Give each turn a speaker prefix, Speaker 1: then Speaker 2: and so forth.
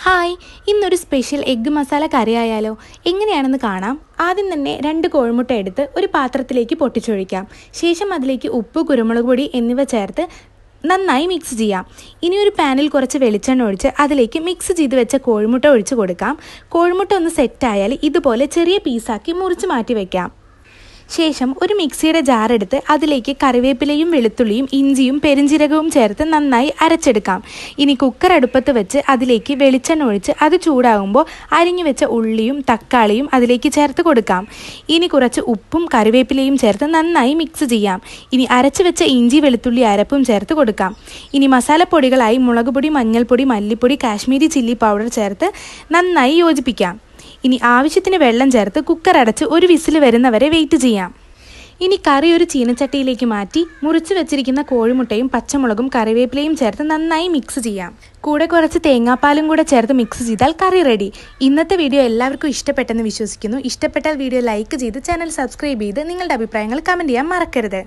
Speaker 1: Hi, ഇന്നൊരു special egg masala കറി ആയാലോ? എങ്ങനെയാണെന്ന് കാണാം. ആദ്യം തന്നെ 2 കോഴിമുട്ട എടുത്ത് ഒരു പാത്രത്തിലേക്ക് പൊട്ടിച്ചൊഴിക്കാം. ശേഷം അതിലേക്ക് ഉപ്പ്, കുരുമുളക് പൊടി എന്നിവ ചേർത്ത് നന്നായി മിക്സ് ചെയ്യാം. ഇനി ഒരു പാനിൽ കുറച്ച് വെളിച്ചെണ്ണ ഒഴിച്ച് അതിലേക്ക് മിക്സ് ചെയ്ത് വെച്ച കോഴിമുട്ട ഒഴിച്ച് കൊടുക്കാം. കോഴിമുട്ട ഒന്ന് സെറ്റായാൽ ഇതുപോലെ ചെറിയ പീസാക്കി മുറിച്ച് മാറ്റി വയ്ക്കാം. ശേഷം ഒരു മിക്സിയുടെ ജാർ എടുത്ത് അതിലേക്ക് കറിവേപ്പിലയും വെളുത്തുള്ളിയും ഇഞ്ചിയും പെരിഞ്ജീരകവും ചേർത്ത് നന്നായി അരച്ചെടുക്കാം. ഇനി കുക്കർ അടുപ്പത്ത് വെച്ച് അതിലേക്ക് വെളിച്ചെണ്ണ ഒഴിച്ച് അത് ചൂടാകുമ്പോൾ അരിഞ്ഞു വെച്ച ഉള്ളിയും തക്കാളിയും അതിലേക്ക് ചേർത്ത് കൊടുക്കാം. ഇനി കുറച്ച് ഉപ്പും കറിവേപ്പിലയും ചേർത്ത് നന്നായി മിക്സ് ചെയ്യാം. ഇനി അരച്ച് വെച്ച ഇഞ്ചി വെളുത്തുള്ളി അരപ്പും ചേർത്ത് കൊടുക്കാം. ഇനി മസാലപ്പൊടികളായി മുളക് പൊടി, മഞ്ഞൾപ്പൊടി, മല്ലിപ്പൊടി, കാശ്മീരി ചില്ലി പൗഡർ ചേർത്ത് നന്നായി യോജിപ്പിക്കാം. ഇനി ആവശ്യത്തിന് വെള്ളം ചേർത്ത് കുക്കർ അടച്ച് ഒരു വിസിൽ വരുന്നവരെ വെയിറ്റ് ചെയ്യാം. ഇനി കറി ഒരു ചീനച്ചട്ടിയിലേക്ക് മാറ്റി മുറിച്ച് വെച്ചിരിക്കുന്ന കോഴിമുട്ടയും പച്ചമുളകും കറിവേപ്പിലയും ചേർത്ത് നന്നായി മിക്സ് ചെയ്യാം. കൂടെ കുറച്ച് തേങ്ങാപ്പാലും കൂടെ ചേർത്ത് മിക്സ് ചെയ്താൽ കറി റെഡി. ഇന്നത്തെ വീഡിയോ എല്ലാവർക്കും ഇഷ്ടപ്പെട്ടെന്ന് വിശ്വസിക്കുന്നു. ഇഷ്ടപ്പെട്ടാൽ വീഡിയോ ലൈക്ക് ചെയ്ത് ചാനൽ സബ്സ്ക്രൈബ് ചെയ്ത് നിങ്ങളുടെ അഭിപ്രായങ്ങൾ കമൻറ്റ് ചെയ്യാൻ മറക്കരുത്.